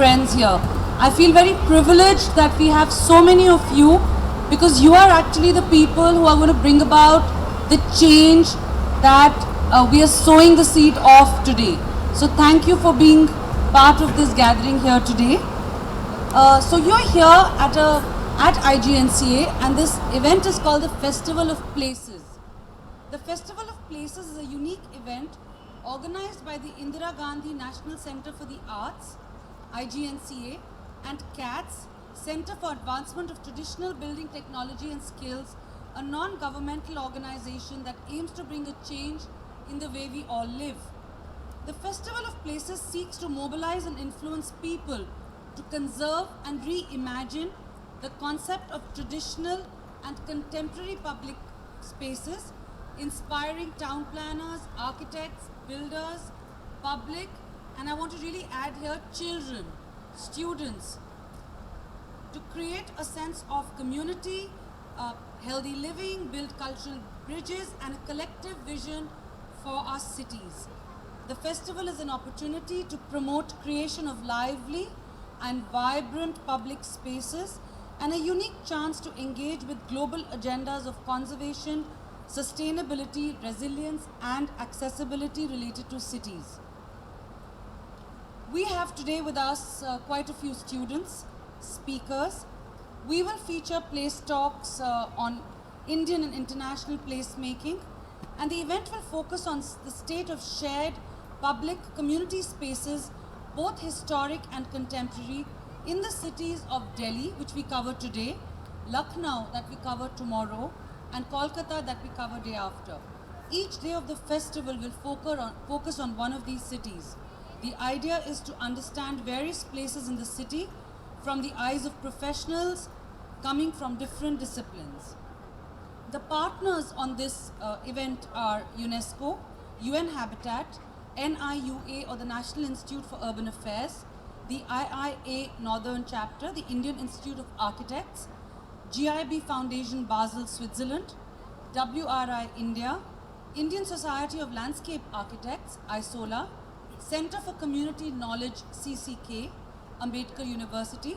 friends here. I feel very privileged that we have so many of you because you are actually the people who are going to bring about the change that we are sowing the seed of today. So thank you for being part of this gathering here today. So you're here at IGNCA, and this event is called the Festival of Places. The Festival of Places is a unique event organized by the Indira Gandhi National Center for the Arts, IGNCA, and CATS, Center for Advancement of Traditional Building Technology and Skills, a non-governmental organization that aims to bring a change in the way we all live. The Festival of Places seeks to mobilize and influence people to conserve and reimagine the concept of traditional and contemporary public spaces, inspiring town planners, architects, builders, public, and I want to really add here children, students, to create a sense of community, healthy living, build cultural bridges, and a collective vision for our cities. The festival is an opportunity to promote creation of lively and vibrant public spaces and a unique chance to engage with global agendas of conservation, sustainability, resilience, and accessibility related to cities. We have today with us quite a few students, speakers. We will feature place talks on Indian and international placemaking, and the event will focus on the state of shared public community spaces, both historic and contemporary, in the cities of Delhi, which we cover today, Lucknow, that we cover tomorrow, and Kolkata, that we cover day after. Each day of the festival will focus on one of these cities. The idea is to understand various places in the city from the eyes of professionals coming from different disciplines. The partners on this event are UNESCO, UN Habitat, NIUA or the National Institute for Urban Affairs, the IIA Northern Chapter, the Indian Institute of Architects, GIB Foundation Basel, Switzerland, WRI India, Indian Society of Landscape Architects, ISOLA, Center for Community Knowledge, CCK, Ambedkar University,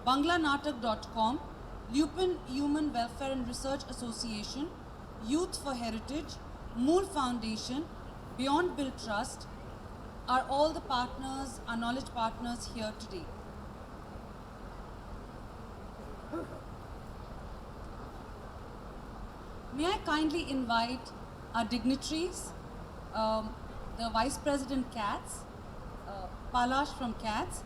BanglaNatak.com, Lupin Human Welfare and Research Association, Youth for Heritage, Mool Foundation, Beyond Bill Trust are all the partners, our knowledge partners here today. May I kindly invite our dignitaries, the Vice President CATS, Palash from CATS,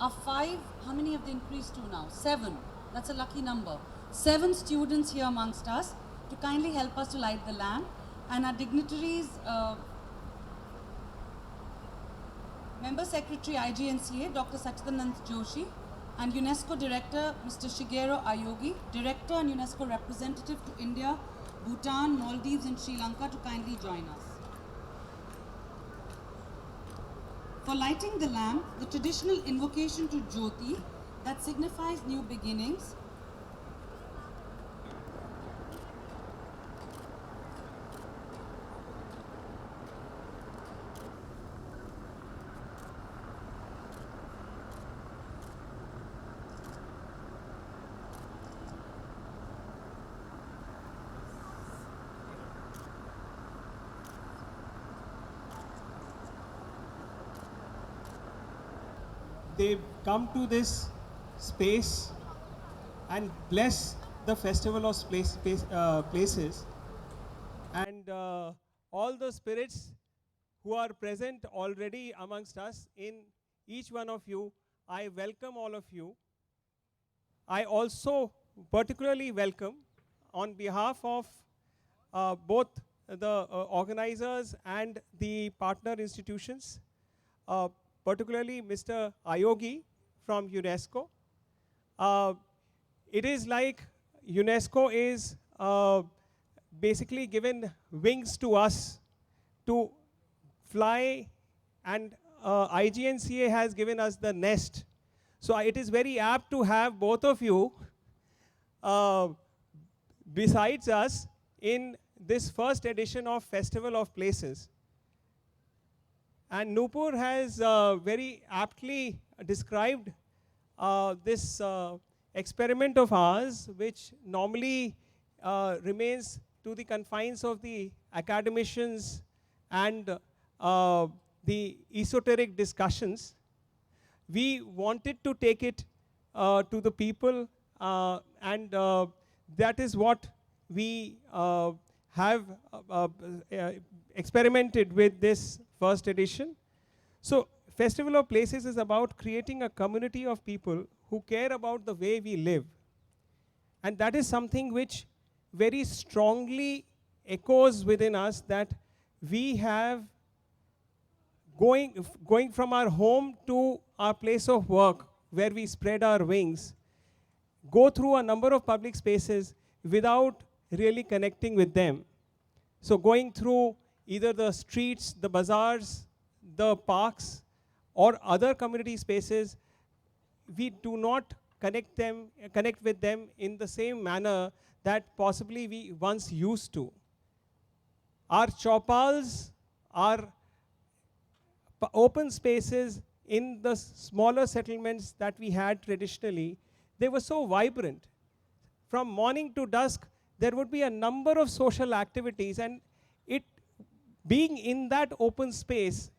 our five, how many have they increased to now? 7, that's a lucky number. 7 students here amongst us to kindly help us to light the lamp, and our dignitaries, Member Secretary IGNCA, Dr. Sachidanand Joshi, and UNESCO Director, Mr. Shigeru Aoyagi, Director and UNESCO Representative to India, Bhutan, Maldives and Sri Lanka to kindly join us. For lighting the lamp, the traditional invocation to Jyoti that signifies new beginnings, they've come to this space and bless the festival of places, and all the spirits who are present already amongst us, in each one of you, I welcome all of you. I also particularly welcome, on behalf of both the organizers and the partner institutions, particularly Mr. Aoyagi from UNESCO. It is like UNESCO is basically given wings to us to fly, and IGNCA has given us the nest. So it is very apt to have both of you besides us in this first edition of Festival of Places. And Nupur has very aptly described this experiment of ours, which normally remains to the confines of the academicians and the esoteric discussions. We wanted to take it to the people, and that is what we have experimented with this first edition. So Festival of Places is about creating a community of people who care about the way we live. And that is something which very strongly echoes within us, that we have going from our home to our place of work, where we spread our wings, go through a number of public spaces without really connecting with them. So going through either the streets, the bazaars, the parks, or other community spaces, we do not connect with them in the same manner that possibly we once used to. Our chopals, our open spaces in the smaller settlements that we had traditionally, they were so vibrant. From morning to dusk, there would be a number of social activities, and it being in that open space,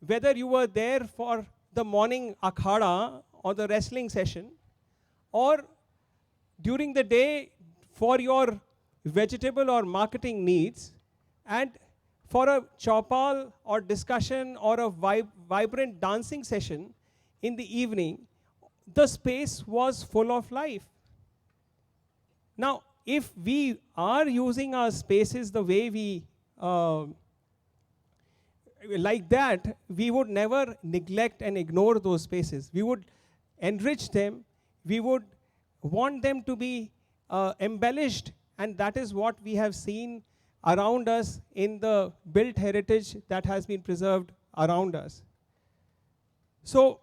whether you were there for the morning akhada or the wrestling session, or during the day for your vegetable or marketing needs, and for a chopal or discussion or a vibrant dancing session in the evening, the space was full of life. Now, if we are using our spaces the way we like that, we would never neglect and ignore those spaces. We would enrich them. We would want them to be embellished, and that is what we have seen around us in the built heritage that has been preserved around us. So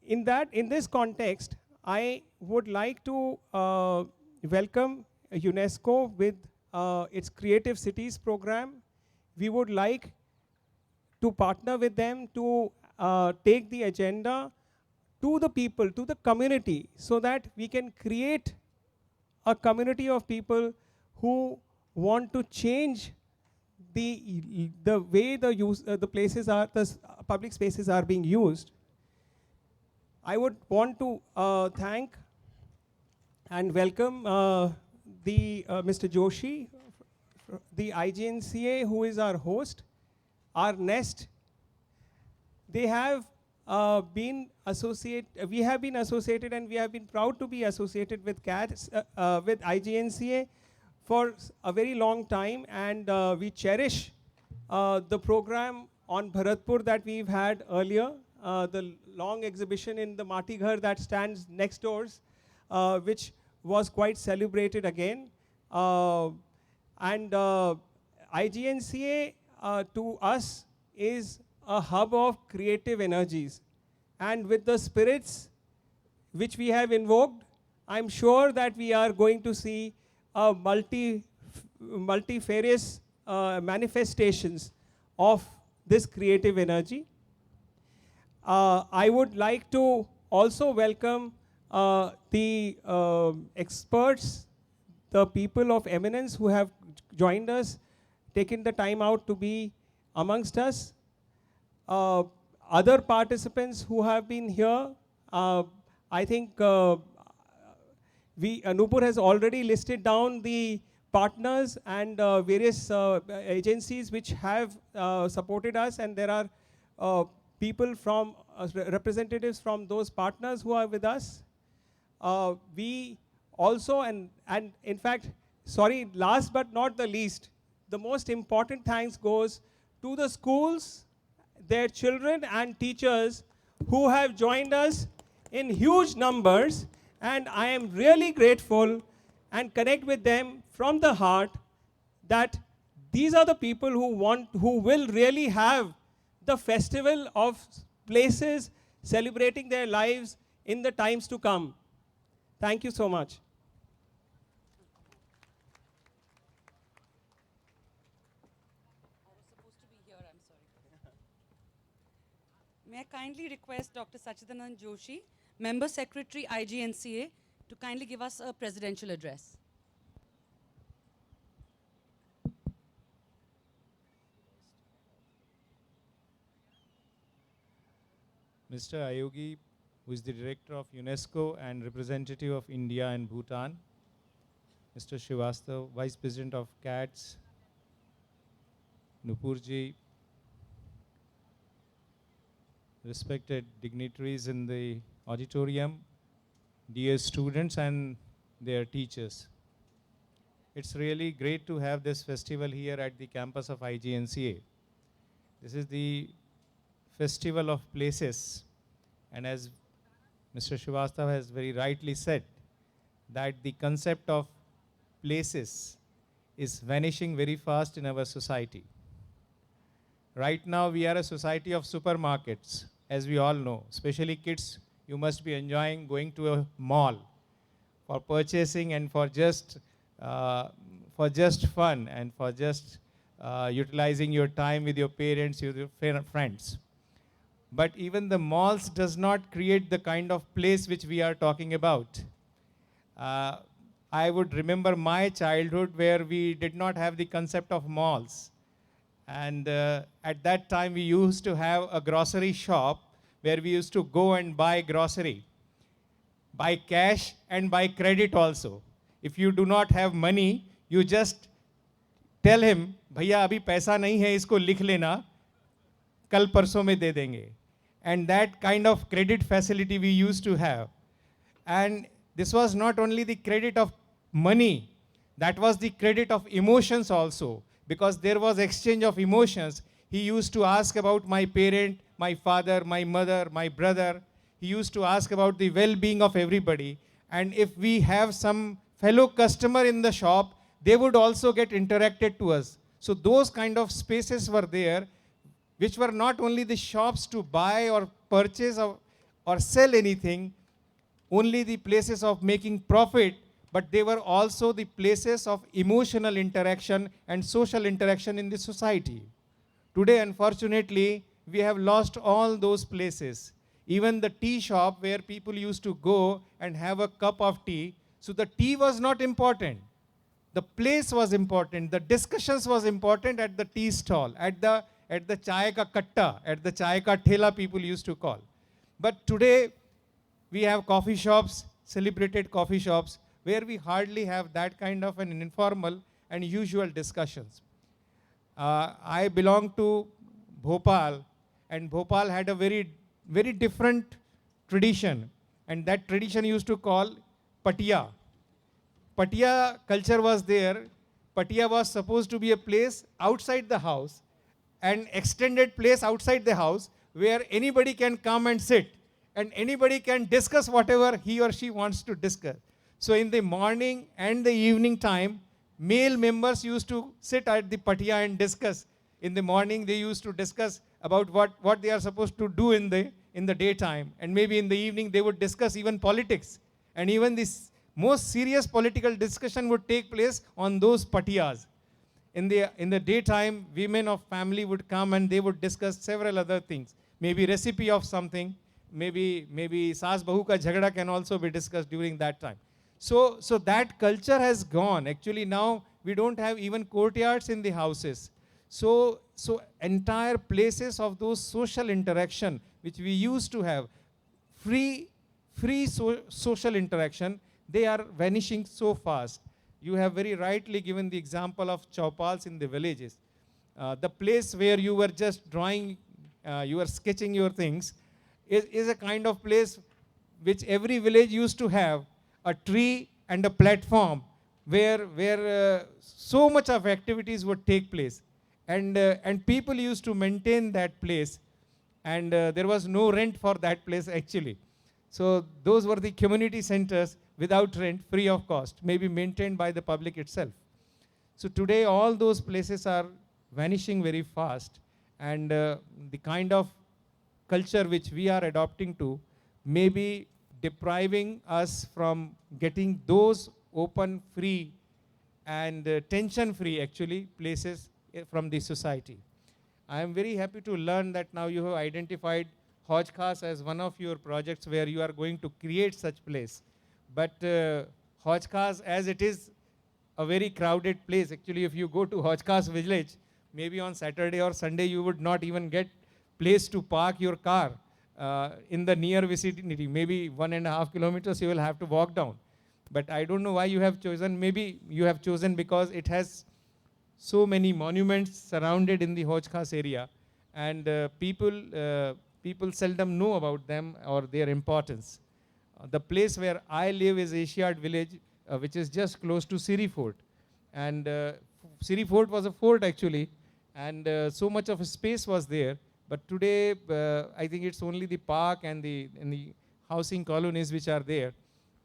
in this context, I would like to welcome UNESCO with its Creative Cities program. We would like to partner with them to take the agenda to the people, to the community, so that we can create a community of people who want to change the way the places are, the public spaces are being used. I would want to thank and welcome Mr. Joshi, the IGNCA, who is our host, our Nest. They have been associated, we have been associated, and we have been proud to be associated with with IGNCA for a very long time, and we cherish the program on Bharatpur that we've had earlier, the long exhibition in the Mati Ghar that stands next doors, which was quite celebrated again. And IGNCA to us is a hub of creative energies. And with the spirits which we have invoked, I'm sure that we are going to see a multifarious manifestations of this creative energy. I would like to also welcome the experts, the people of eminence who have joined us, taken the time out to be amongst us. Other participants who have been here, I think Nupur has already listed down the partners and various agencies which have supported us, and there are people from, representatives from those partners who are with us. We also, and in fact, sorry, last but not the least, the most important thanks goes to the schools, their children and teachers who have joined us in huge numbers, and I am really grateful and connect with them from the heart that these are the people who will really have the festival of places celebrating their lives in the times to come. Thank you so much. May May I kindly request Dr. Sachidanand Joshi, Member Secretary IGNCA, to kindly give us a presidential address. Mr. Aoyagi, who is the Director of UNESCO and representative of India and Bhutan, Mr. Srivastava, Vice President of CATS, Nupurji, respected dignitaries in the auditorium, dear students and their teachers. It's really great to have this festival here at the campus of IGNCA. This is the festival of places, and as Mr. Srivastava has very rightly said, that the concept of places is vanishing very fast in our society. Right now we are a society of supermarkets, as we all know. Especially kids, you must be enjoying going to a mall for purchasing and for just fun and for just utilizing your time with your parents, with your friends. But even the malls does not create the kind of place which we are talking about. I would remember my childhood where we did not have the concept of malls. And at that time we used to have a grocery shop where we used to go and buy grocery, by cash and by credit also. If you do not have money, you just tell him, भैया अभी पैसा नहीं है, इसको लिख लेना, कल परसों में दे देंगे. And that kind of credit facility we used to have. And this was not only the credit of money, that was the credit of emotions also, because there was exchange of emotions. He used to ask about my parent, my father, my mother, my brother. He used to ask about the well-being of everybody. And if we have some fellow customer in the shop, they would also get interacted to us. So those kind of spaces were there, which were not only the shops to buy or purchase or sell anything, only the places of making profit, but they were also the places of emotional interaction and social interaction in the society. Today, unfortunately, we have lost all those places. Even the tea shop where people used to go and have a cup of tea, so the tea was not important. The place was important, the discussions was important at the tea stall, at the chai ka katta, at the chai ka thela people used to call. But today, we have coffee shops, celebrated coffee shops, where we hardly have that kind of an informal and usual discussions. I belong to Bhopal, and Bhopal had a very, very different tradition, and that tradition used to call Patiya. Patiya culture was there. Patiya was supposed to be a place outside the house, an extended place outside the house where anybody can come and sit and anybody can discuss whatever he or she wants to discuss. So in the morning and the evening time, male members used to sit at the Patiya and discuss. In the morning, they used to discuss about what they are supposed to do in the daytime. And maybe in the evening, they would discuss even politics. And even this most serious political discussion would take place on those Patiyas. In the daytime, women of family would come and they would discuss several other things. Maybe recipe of something, maybe saas bahu ka jhagda can also be discussed during that time. So that culture has gone. Actually now we don't have even courtyards in the houses. So entire places of those social interaction which we used to have, free social interaction, they are vanishing so fast. You have very rightly given the example of chowpals in the villages. The place where you were just drawing, you were sketching your things, is a kind of place which every village used to have, a tree and a platform where so much of activities would take place. And people used to maintain that place, and there was no rent for that place actually. So those were the community centers without rent, free of cost, maybe maintained by the public itself. So today all those places are vanishing very fast, and the kind of culture which we are adopting to may be depriving us from getting those open, free, and tension-free actually places from the society. I am very happy to learn that now you have identified Hoj Khas as one of your projects where you are going to create such place. But Hoj Khas, as it is a very crowded place, actually if you go to Hoj Khas village, maybe on Saturday or Sunday you would not even get place to park your car in the near vicinity. Maybe 1.5 kilometers you will have to walk down. But I don't know why you have chosen. Maybe you have chosen because it has so many monuments surrounded in the Hoj Khas area, and people seldom know about them or their importance. The place where I live is Asiad village, which is just close to Siri Fort. And Siri Fort was a fort actually, and so much of space was there. But today, I think it's only the park and the housing colonies which are there.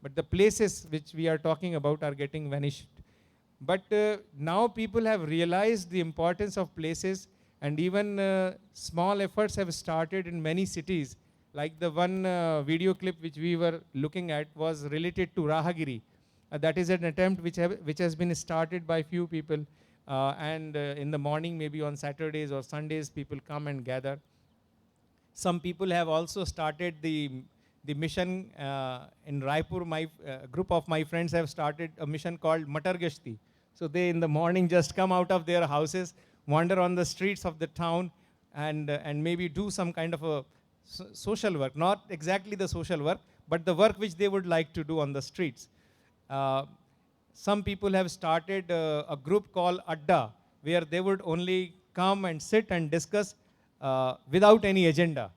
But the places which we are talking about are getting vanished. But now people have realized the importance of places, and even small efforts have started in many cities. Like the one video clip which we were looking at was related to Rahagiri. That is an attempt which has been started by few people. And in the morning, maybe on Saturdays or Sundays, people come and gather. Some people have also started the mission in Raipur. My group of my friends have started a mission called Matar Gashti. So they in the morning just come out of their houses, wander on the streets of the town, and maybe do some kind of a social work. Not exactly the social work, but the work which they would like to do on the streets. Uh, some people have started a group called Adda, where they would only come and sit and discuss without any agenda.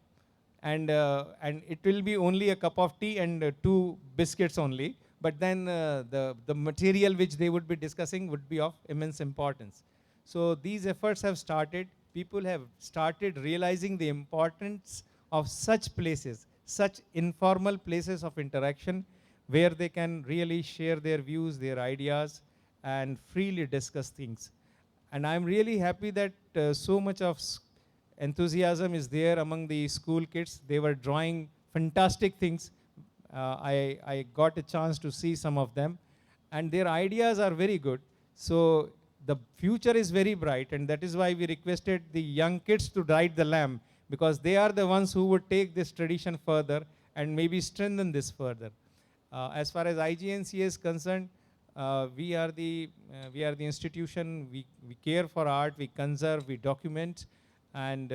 And it will be only a cup of tea and 2 biscuits only. But then the material which they would be discussing would be of immense importance. So these efforts have started. People have started realizing the importance of such places, such informal places of interaction, where they can really share their views, their ideas, and freely discuss things. And I'm really happy that so much of enthusiasm is there among the school kids. They were drawing fantastic things. I got a chance to see some of them, and their ideas are very good. So the future is very bright, and that is why we requested the young kids to ride the lamp, because they are the ones who would take this tradition further and maybe strengthen this further. As far as IGNCA is concerned, we are the institution. We care for art, we conserve, we document, and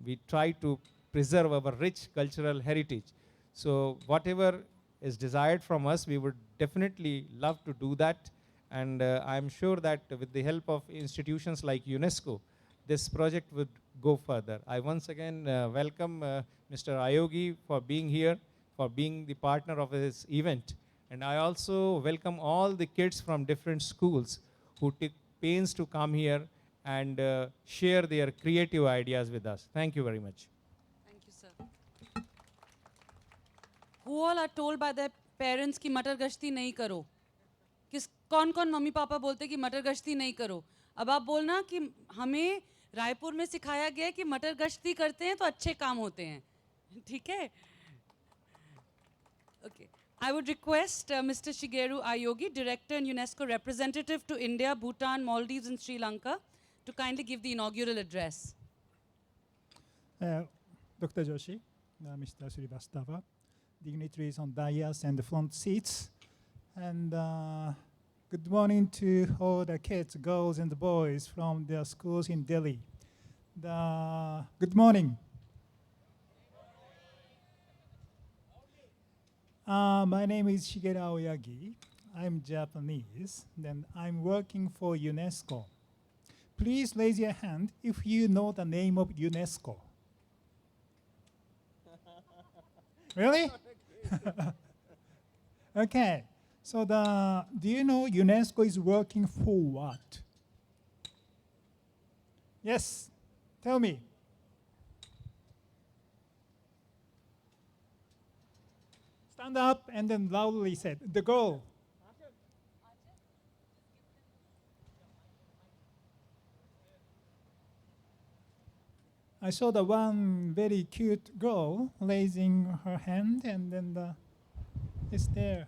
we try to preserve our rich cultural heritage. So whatever is desired from us, we would definitely love to do that. And I'm sure that with the help of institutions like UNESCO, this project would go further. I once again welcome Mr. Aoyagi for being here, for being the partner of this event. And I also welcome all the kids from different schools who took pains to come here and share their creative ideas with us. Thank you very much. Thank you, sir. Who all are told by their parents कि मटर गश्ती नहीं करो? कौन कौन mummy papa बोलते कि मटर गश्ती नहीं करो? अब आप बोलना कि हमें रायपुर में सिखाया गया है कि मटर गश्ती करते हैं तो अच्छे काम होते हैं. ठीक है? Okay. I would request Mr. Shigeru Aoyagi, Director and UNESCO Representative to India, Bhutan, Maldives and Sri Lanka, to kindly give the inaugural address. Dr. Joshi, Mr. Srivastava, dignitaries on dais and the front seats, and good morning to all the kids, girls and boys from the schools in Delhi. Good morning. My name is Shigeru Aoyagi. I'm Japanese, and I'm working for UNESCO. Please raise your hand if you know the name of UNESCO. Really? Okay. So do you know UNESCO is working for what? Yes. Tell me. Stand up and then loudly say, the goal. I saw the one very cute girl raising her hand, and then it's there.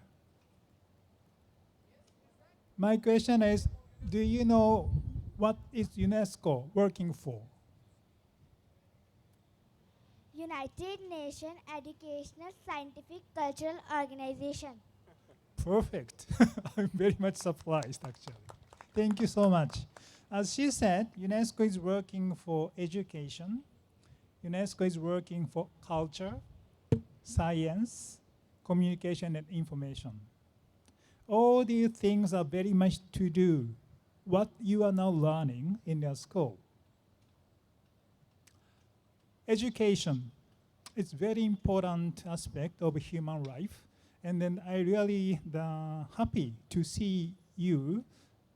My question is, do you know what is UNESCO working for? United Nations Educational Scientific Cultural Organization. Perfect. I'm very much surprised, actually. Thank you so much. As she said, UNESCO is working for education. UNESCO is working for culture, science, communication, and information. All these things are very much to do what you are now learning in your school. Education is very important aspect of human life. And then I really happy to see you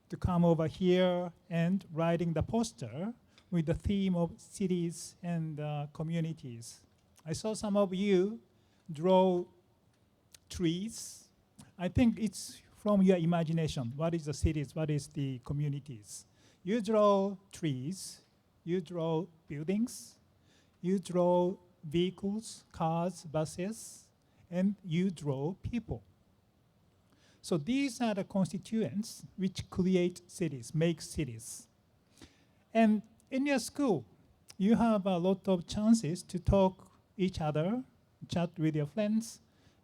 to come over here and writing the poster with the theme of cities and communities. I saw some of you draw trees. I think it's from your imagination. What is the cities? What is the communities? You draw trees. You draw buildings. You draw vehicles, cars, buses, and you draw people. So these are the constituents which create cities, make cities. And in your school, you have a lot of chances to talk each other, chat with your friends,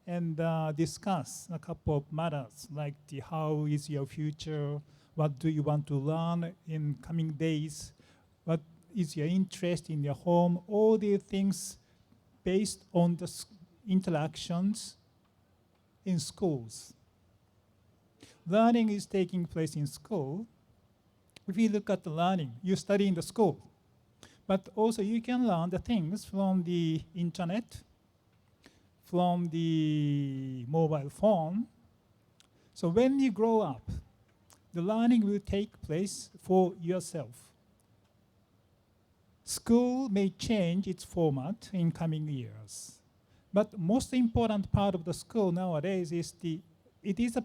and discuss a couple of matters like how is your future, what do you want to learn in coming days, what is your interest in your home, all these things based on the interactions in schools. Learning is taking place in school. If you look at the learning, you study in the school. But also you can learn the things from the internet, from the mobile phone. So when you grow up, the learning will take place for yourself. School may change its format in coming years. But most important part of the school nowadays is it is a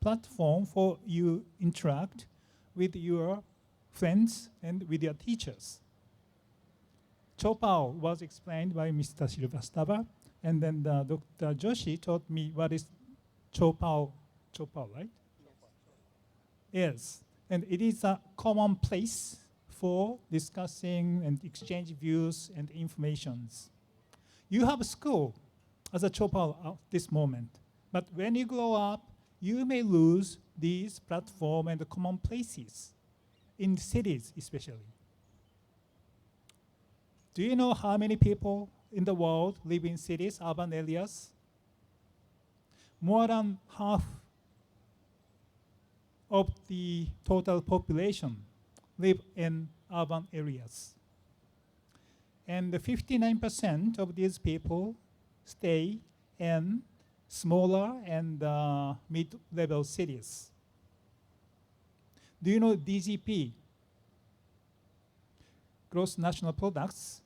platform for you interact with your friends and with your teachers. Chopao was explained by Mr. Srivastava, and then Dr. Joshi taught me what is Chopao, right? Yes, and it is a common place for discussing and exchange views and informations. You have a school as a Chopao at this moment, but when you grow up, you may lose these platform and the common places in cities especially. Do you know how many people in the world live in cities, urban areas? More than half of the total population live in urban areas. And 59% of these people stay in smaller and mid-level cities. Do you know DGP, gross national products,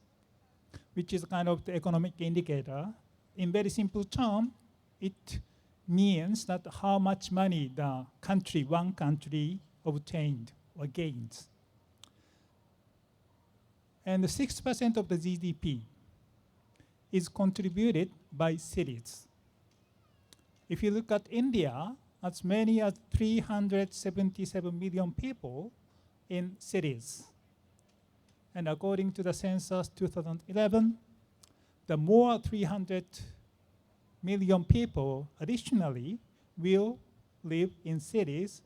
which is kind of the economic indicator? In very simple term, it means that how much money the one country obtained or gained. And 6% of the GDP is contributed by cities. If you look at India, as many as 377 million people in cities. And according to the census 2011, the more 300 million people additionally will live in cities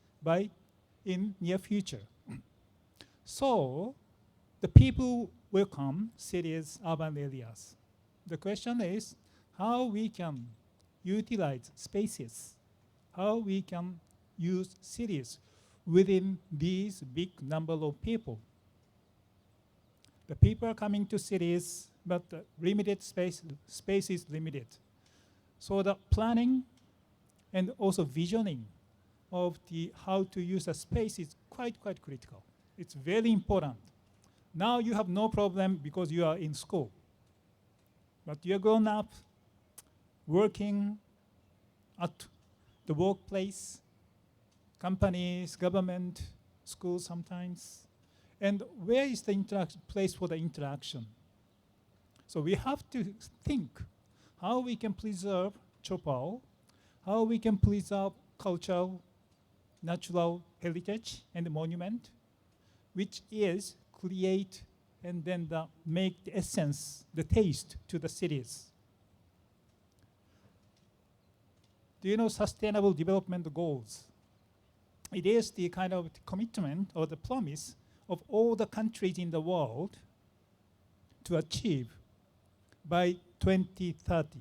in near future. So the people will come cities, urban areas. The question is how we can utilize spaces, how we can use cities within these big number of people. The people are coming to cities, but the limited space is limited. So the planning and also visioning of how to use a space is quite critical. It's very important. Now you have no problem because you are in school. But you're grown up, working at the workplace, companies, government, schools sometimes. And where is the place for the interaction? So we have to think how we can preserve Chopao, how we can preserve cultural, natural heritage and monument, which is create and then make the essence, the taste to the cities. Do you know Sustainable Development Goals? It is the kind of commitment or the promise of all the countries in the world to achieve by 2030.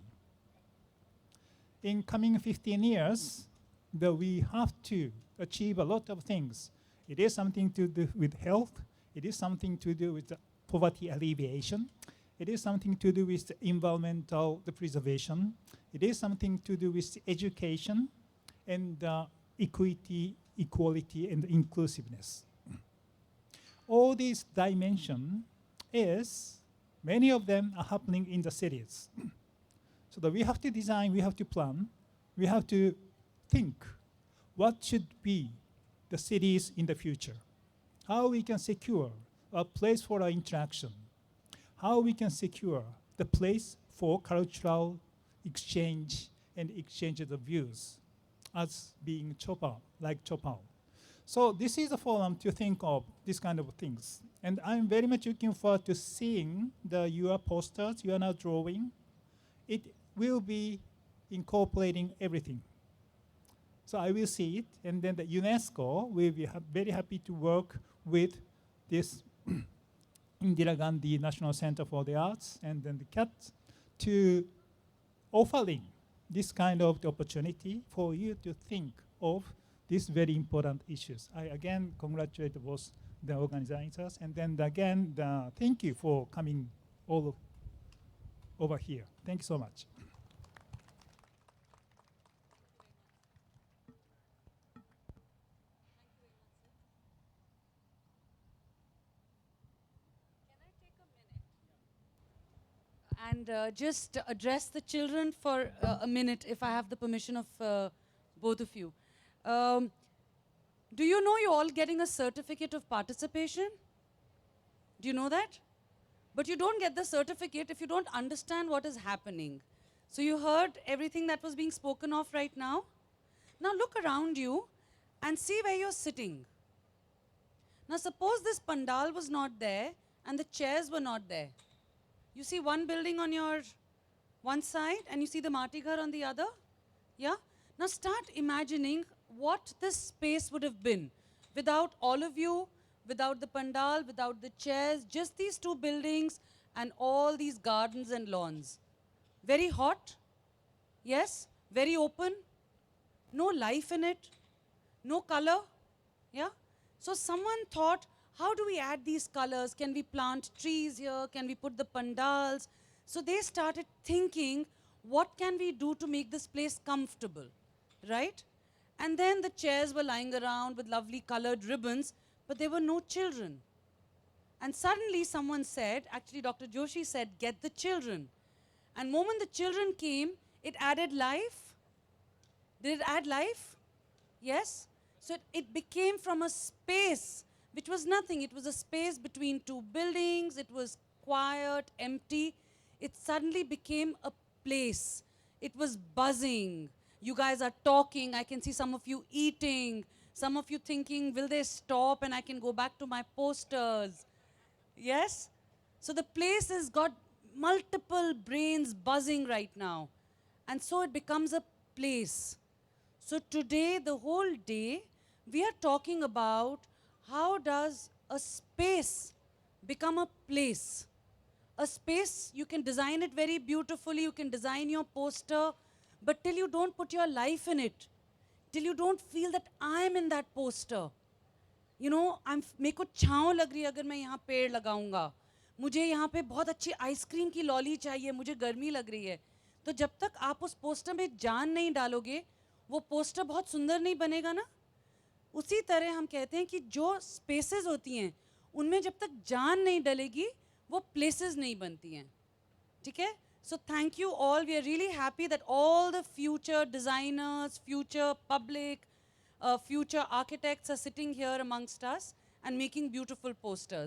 In coming 15 years, we have to achieve a lot of things. It is something to do with health. It is something to do with poverty alleviation. It is something to do with environmental preservation. It is something to do with education and equity, equality, and inclusiveness. All these dimensions many of them are happening in the cities. So that we have to design, we have to plan, we have to think what should be the cities in the future, how we can secure a place for our interaction, how we can secure the place for cultural exchange and exchange of views as being like Chopin. So this is a forum to think of these kind of things. And I'm very much looking forward to seeing your posters you are now drawing. It will be incorporating everything. So I will see it, and then the UNESCO will be very happy to work with this Indira Gandhi National Center for the Arts and then the CAT to offering this kind of the opportunity for you to think of these very important issues. I again congratulate both the organizers, and then again, thank you for coming all over here. Thank you so much. And just address the children for a minute, if I have the permission of both of you. Do you know you're all getting a certificate of participation? Do you know that? But you don't get the certificate if you don't understand what is happening. So you heard everything that was being spoken of right now. Now look around you and see where you're sitting. Now suppose this pandal was not there and the chairs were not there. You see one building on your one side and you see the Marti Ghar on the other? Yeah? Now start imagining what this space would have been without all of you, without the pandal, without the chairs, just these two buildings and all these gardens and lawns. Very hot, yes, very open, no life in it, no color, yeah? So someone thought, how do we add these colors? Can we plant trees here? Can we put the pandals? So they started thinking, what can we do to make this place comfortable, right? And then the chairs were lying around with lovely colored ribbons, but there were no children. And suddenly someone said, actually Dr. Joshi said, get the children. And the moment the children came, it added life. Did it add life? Yes? So it became from a space which was nothing. It was a space between two buildings. It was quiet, empty. It suddenly became a place. It was buzzing. You guys are talking. I can see some of you eating. Some of you thinking, will they stop and I can go back to my posters? Yes? So the place has got multiple brains buzzing right now. And so it becomes a place. So today, the whole day, we are talking about how does a space become a place? A space, you can design it very beautifully, you can design your poster, but till you don't put your life in it, till you don't feel that I'm in that poster, you know, मेरे को छाँव लग रही है अगर मैं यहाँ पेड़ लगाऊंगा, मुझे यहाँ पे बहुत अच्छी आइसक्रीम की लॉली चाहिए, मुझे गर्मी लग रही है, तो जब तक आप उस पोस्टर में जान नहीं डालोगे, वो पोस्टर बहुत सुंदर नहीं बनेगा ना? उसी तरह हम कहते हैं कि जो स्पेसेस होती हैं उनमें जब तक जान नहीं डलेगी वो प्लेसेस नहीं बनती हैं, ठीक है? So thank you all. We are really happy that all the future designers, future public, future architects are sitting here amongst us and making beautiful posters.